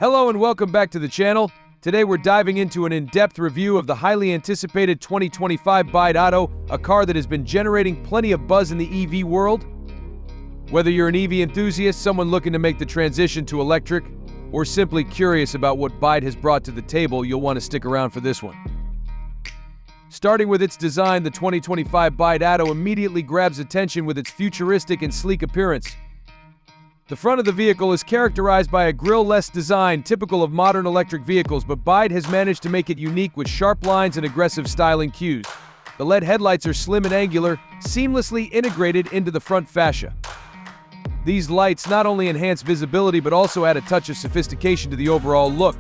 Hello and welcome back to the channel. Today we're diving into an in-depth review of the highly anticipated 2025 BYD ATTO, a car that has been generating plenty of buzz in the EV world. Whether you're an EV enthusiast, someone looking to make the transition to electric, or simply curious about what BYD has brought to the table, you'll want to stick around for this one. Starting with its design, the 2025 BYD ATTO immediately grabs attention with its futuristic and sleek appearance. The front of the vehicle is characterized by a grille-less design typical of modern electric vehicles, but BYD has managed to make it unique with sharp lines and aggressive styling cues. The LED headlights are slim and angular, seamlessly integrated into the front fascia. These lights not only enhance visibility but also add a touch of sophistication to the overall look.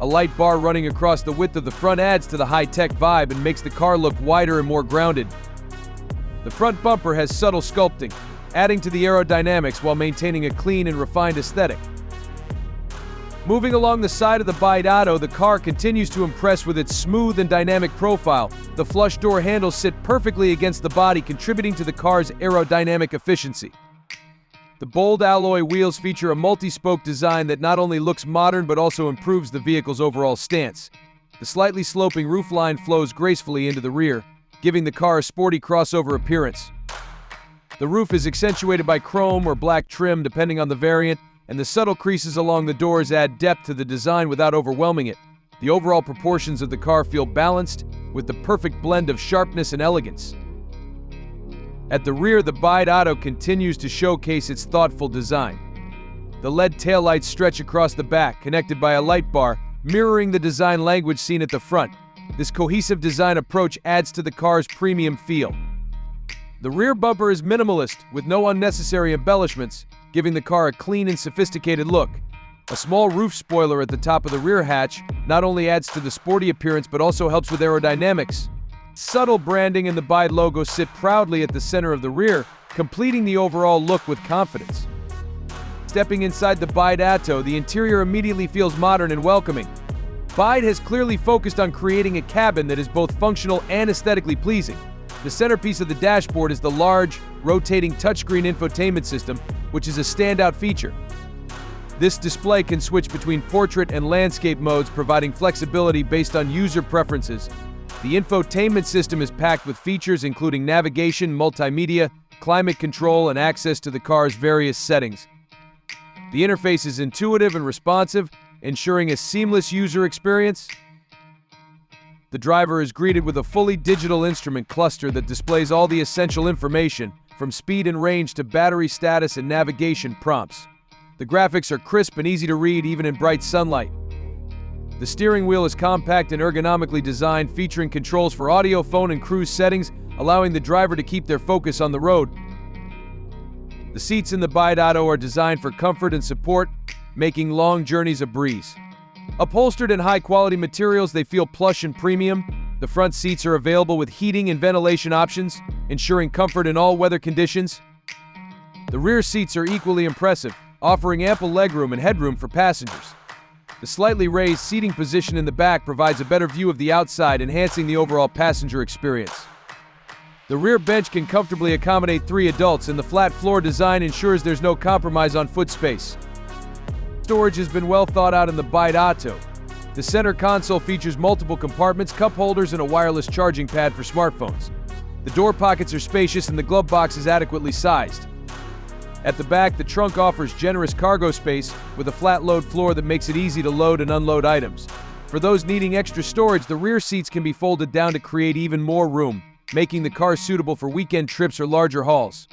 A light bar running across the width of the front adds to the high-tech vibe and makes the car look wider and more grounded. The front bumper has subtle sculpting, adding to the aerodynamics while maintaining a clean and refined aesthetic. Moving along the side of the BYD ATTO, the car continues to impress with its smooth and dynamic profile. The flush door handles sit perfectly against the body, contributing to the car's aerodynamic efficiency. The bold alloy wheels feature a multi-spoke design that not only looks modern but also improves the vehicle's overall stance. The slightly sloping roofline flows gracefully into the rear, giving the car a sporty crossover appearance. The roof is accentuated by chrome or black trim depending on the variant, and the subtle creases along the doors add depth to the design without overwhelming it. The overall proportions of the car feel balanced, with the perfect blend of sharpness and elegance. At the rear, the BYD ATTO continues to showcase its thoughtful design. The LED taillights stretch across the back, connected by a light bar, mirroring the design language seen at the front. This cohesive design approach adds to the car's premium feel. The rear bumper is minimalist, with no unnecessary embellishments, giving the car a clean and sophisticated look. A small roof spoiler at the top of the rear hatch not only adds to the sporty appearance but also helps with aerodynamics. Subtle branding and the BYD logo sit proudly at the center of the rear, completing the overall look with confidence. Stepping inside the BYD ATTO, the interior immediately feels modern and welcoming. BYD has clearly focused on creating a cabin that is both functional and aesthetically pleasing. The centerpiece of the dashboard is the large, rotating touchscreen infotainment system, which is a standout feature. This display can switch between portrait and landscape modes, providing flexibility based on user preferences. The infotainment system is packed with features including navigation, multimedia, climate control, and access to the car's various settings. The interface is intuitive and responsive, ensuring a seamless user experience. The driver is greeted with a fully digital instrument cluster that displays all the essential information, from speed and range to battery status and navigation prompts. The graphics are crisp and easy to read even in bright sunlight. The steering wheel is compact and ergonomically designed, featuring controls for audio, phone, and cruise settings, allowing the driver to keep their focus on the road. The seats in the BYD ATTO are designed for comfort and support, making long journeys a breeze. Upholstered in high-quality materials, they feel plush and premium. The front seats are available with heating and ventilation options, ensuring comfort in all weather conditions. The rear seats are equally impressive, offering ample legroom and headroom for passengers. The slightly raised seating position in the back provides a better view of the outside, enhancing the overall passenger experience. The rear bench can comfortably accommodate 3 adults, and the flat floor design ensures there's no compromise on foot space. Storage has been well thought out in the BYD ATTO. The center console features multiple compartments, cup holders, and a wireless charging pad for smartphones. The door pockets are spacious and the glove box is adequately sized. At the back, the trunk offers generous cargo space with a flat load floor that makes it easy to load and unload items. For those needing extra storage, the rear seats can be folded down to create even more room, making the car suitable for weekend trips or larger hauls.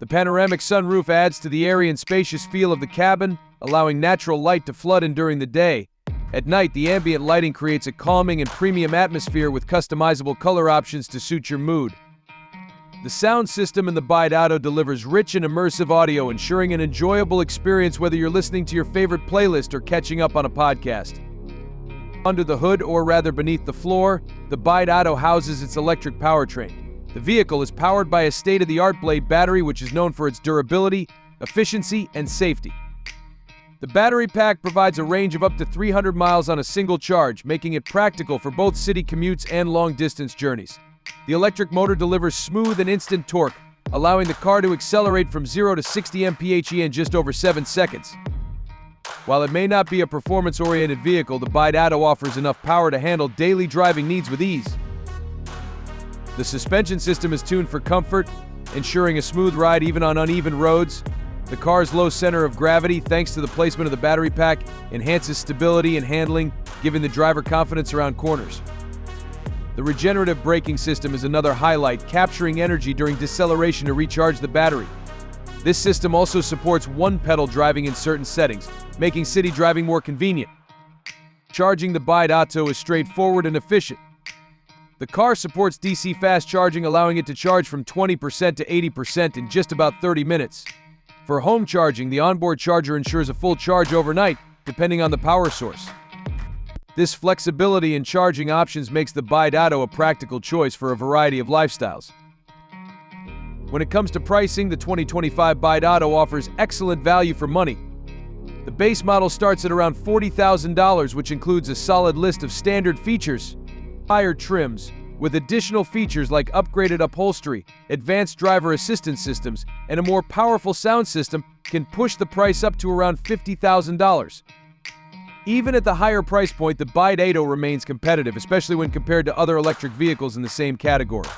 The panoramic sunroof adds to the airy and spacious feel of the cabin, allowing natural light to flood in during the day. At night, the ambient lighting creates a calming and premium atmosphere with customizable color options to suit your mood. The sound system in the BYD ATTO delivers rich and immersive audio, ensuring an enjoyable experience whether you're listening to your favorite playlist or catching up on a podcast. Under the hood, or rather beneath the floor, the BYD ATTO houses its electric powertrain. The vehicle is powered by a state-of-the-art Blade battery, which is known for its durability, efficiency, and safety. The battery pack provides a range of up to 300 miles on a single charge, making it practical for both city commutes and long-distance journeys. The electric motor delivers smooth and instant torque, allowing the car to accelerate from 0 to 60 mph in just over 7 seconds. While it may not be a performance-oriented vehicle, the BYD ATTO offers enough power to handle daily driving needs with ease. The suspension system is tuned for comfort, ensuring a smooth ride even on uneven roads. The car's low center of gravity, thanks to the placement of the battery pack, enhances stability and handling, giving the driver confidence around corners. The regenerative braking system is another highlight, capturing energy during deceleration to recharge the battery. This system also supports one-pedal driving in certain settings, making city driving more convenient. Charging the BYD ATTO is straightforward and efficient. The car supports DC fast charging, allowing it to charge from 20% to 80% in just about 30 minutes. For home charging, the onboard charger ensures a full charge overnight, depending on the power source. This flexibility in charging options makes the BYD ATTO a practical choice for a variety of lifestyles. When it comes to pricing, the 2025 BYD ATTO offers excellent value for money. The base model starts at around $40,000, which includes a solid list of standard features, higher trims, with additional features like upgraded upholstery, advanced driver assistance systems, and a more powerful sound system can push the price up to around $50,000. Even at the higher price point, the BYD ATTO remains competitive, especially when compared to other electric vehicles in the same category.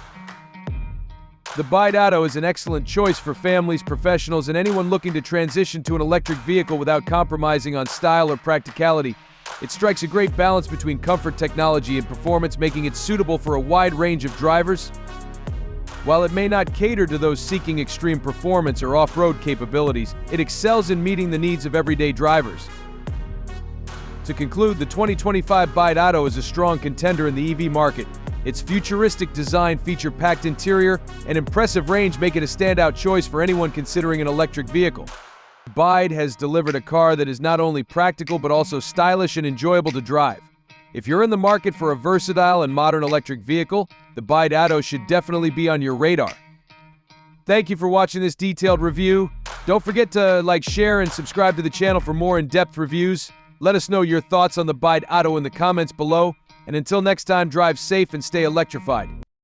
The BYD ATTO is an excellent choice for families, professionals, and anyone looking to transition to an electric vehicle without compromising on style or practicality. It strikes a great balance between comfort, technology, and performance, making it suitable for a wide range of drivers. While it may not cater to those seeking extreme performance or off-road capabilities, it excels in meeting the needs of everyday drivers. To conclude, the 2025 BYD ATTO is a strong contender in the EV market. Its futuristic design, feature-packed interior, and impressive range make it a standout choice for anyone considering an electric vehicle. BYD has delivered a car that is not only practical but also stylish and enjoyable to drive. If you're in the market for a versatile and modern electric vehicle, the BYD ATTO should definitely be on your radar. Thank you for watching this detailed review. Don't forget to like, share, and subscribe to the channel for more in-depth reviews. Let us know your thoughts on the BYD ATTO in the comments below. And until next time, drive safe and stay electrified.